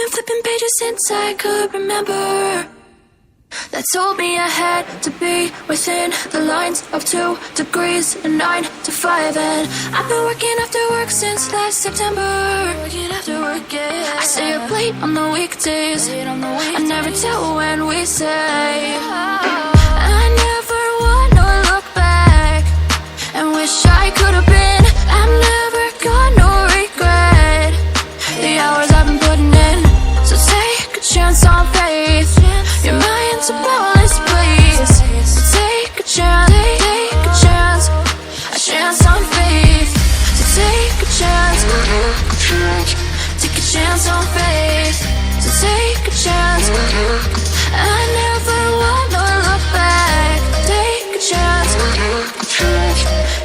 been flipping pages since I could remember, that told me I had to be within the lines of 2 degrees and 9 to 5. And I've been working after work since last September. Working after work, yeah. I stay up late on the weekdays. I never tell when we say. I never wanna look back and wish I could have been. I've never got no regret the hours I've been putting in. So take a chance on faith. Your mind's a ballast, please. So take a chance, take a chance, a chance on faith. So take a chance, take a chance on faith. So take a chance. I never wanna look back. Take a chance,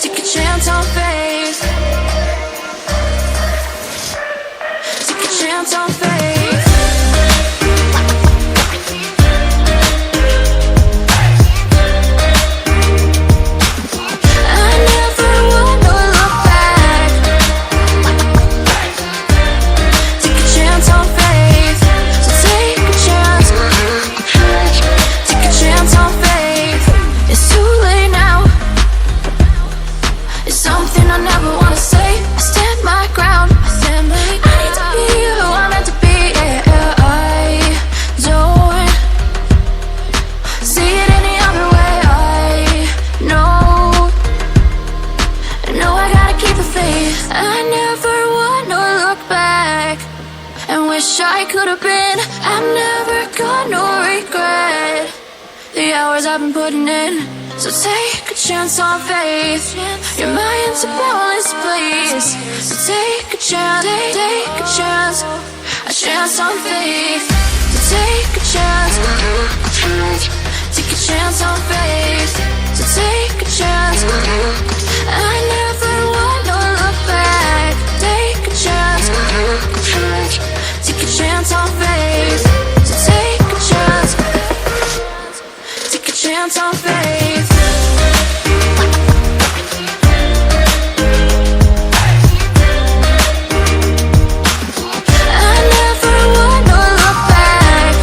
take a chance on faith. Take a chance on faith. I could have been. I've never got no regret the hours I've been putting in. So take a chance on faith. Your mind's a ballast, please. So take a chance, take a chance, a chance on faith. So take a chance, take a chance on faith. So take a chance. I never wanna look back. Take a chance, take a chance on faith. So take a chance, take a chance on faith. I never wanna look back.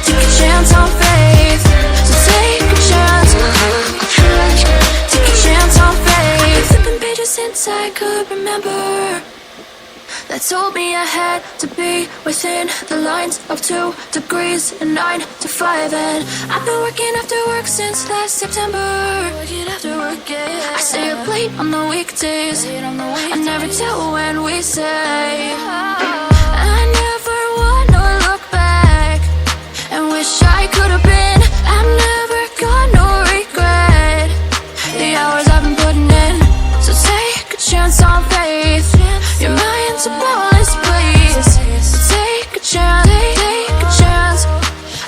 Take a chance on faith. So take a chance, take a chance on faith. Flipping pages since I could remember, that told me I had to be within the lines of 2 degrees and 9 to 5. And I've been working after work since last September. Working after work, yeah. I stay up late on the weekdays. I never tell when we say. I never wanna look back and wish I could have been. I've never got no regret the hours I've been putting in. So take a chance on faith. Your mind's a ballast, please. So take a chance, take a chance,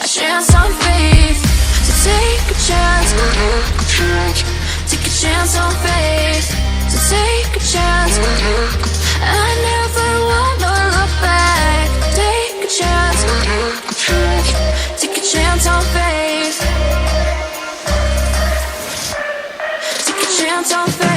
a chance on faith. So take a chance, take a chance on faith. So take a chance. I never wanna look back. Take a chance, take a chance on faith. Take a chance on faith.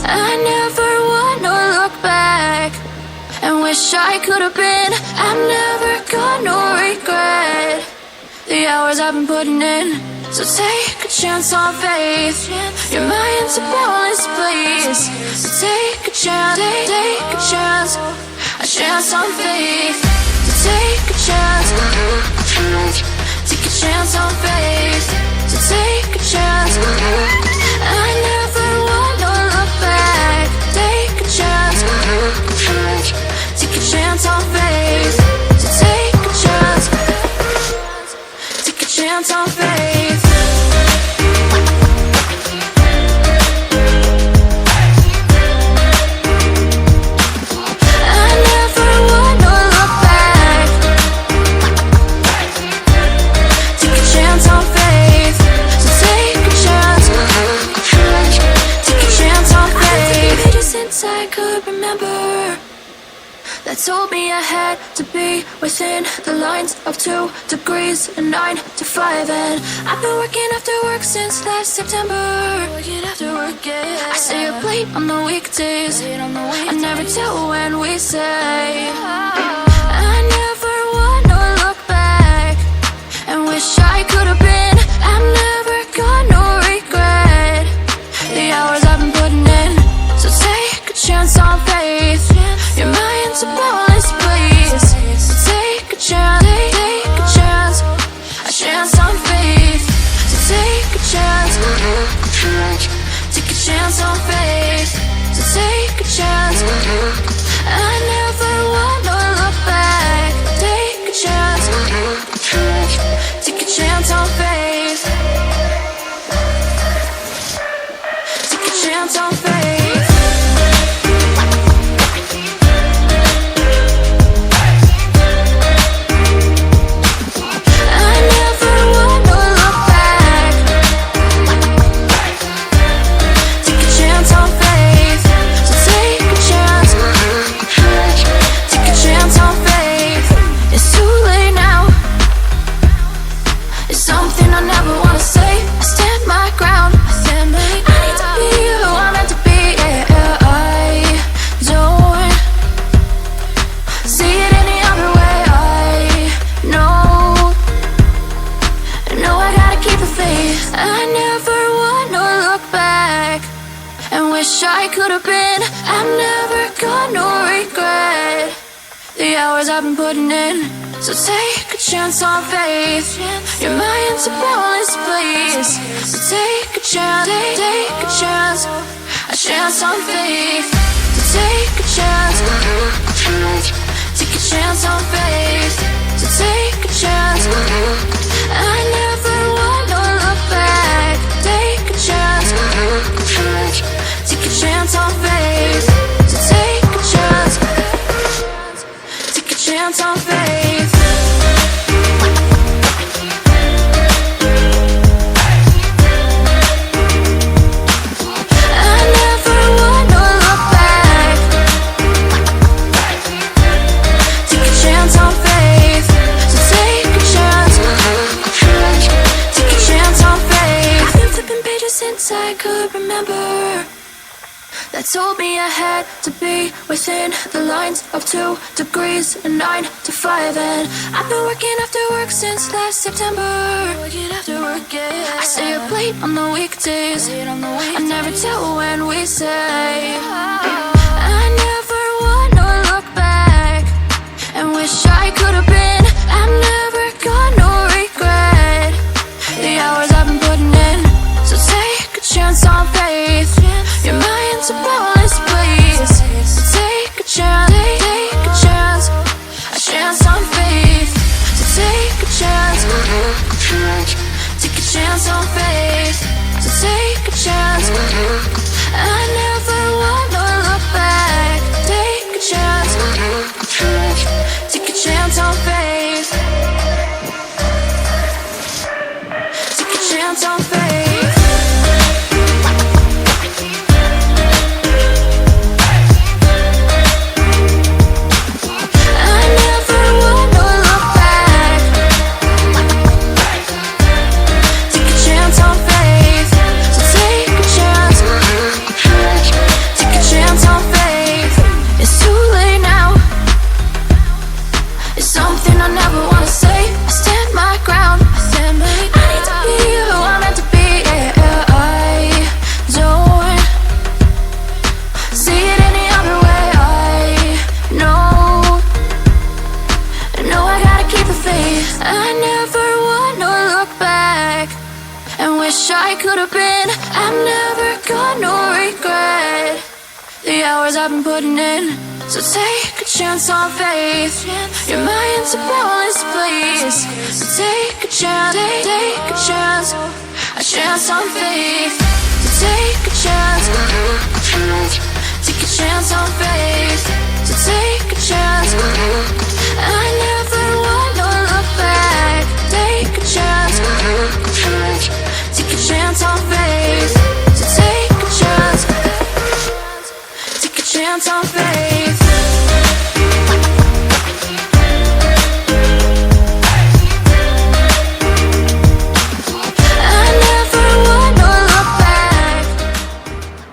I never wanna look back and wish I could have been. I've never got no regret the hours I've been putting in. So take a chance on faith. Your mind's a ballast, please. So take a chance, take a chance, a chance on faith. So take a chance, take a chance on faith. So take a chance. I never wanna look back. Take a chance, take a chance on faith. So take a chance, on faith. I never wanna look back. Take a chance on faith. So take a chance. Take a chance on faith. I've been since I could remember. That told me I had to be within the lines of 2 degrees and 9 to 5. And I've been working after work since last September. Working after work, yeah. I stay up late on the weekdays. I never tell when we say. I never wanna look back and wish I could have been. I'm never gonna regret the hours I've been putting in. So take a chance on faith. Your mind's a boundless place. So take a chance, take a chance on faith. So take a chance, take a chance on faith. So take a chance. I never wanna look back. Take a chance, take a chance on faith. Take a chance on faith. I could have been. I'm never gonna regret the hours I've been putting in. So take a chance on faith. Your mind's a boundless place. So take a chance, take a chance on faith. So take a chance, take a chance on faith. So take a chance. I never wanna look back. Take a chance. Take a chance on faith. So take a chance. Take a chance on faith. I never wanna look back. Take a chance on faith. So take a chance. Take a chance on faith. I've been flipping pages since I could remember. That told me I had to be within the lines of 2 degrees and 9 to 5. And I've been working after work since last September. Working after work, yeah. I stay up late on the weekdays. I never tell when we say. I never wanna look back and wish I could have been. I'm never gonna regret the hours I've been putting in. So take a chance on faith. Your mind's a boundless place. So take a chance, take a chance on faith. So take a chance, take a chance on faith. So take a chance. I never wanna look back. Take a chance, take a chance on faith. Take a chance on faith. I could have been. I'm never gonna regret the hours I've been putting in. So take a chance on faith. Your mind's a boundless place. So take a chance, take chance on faith. So take a chance. Take a chance on faith.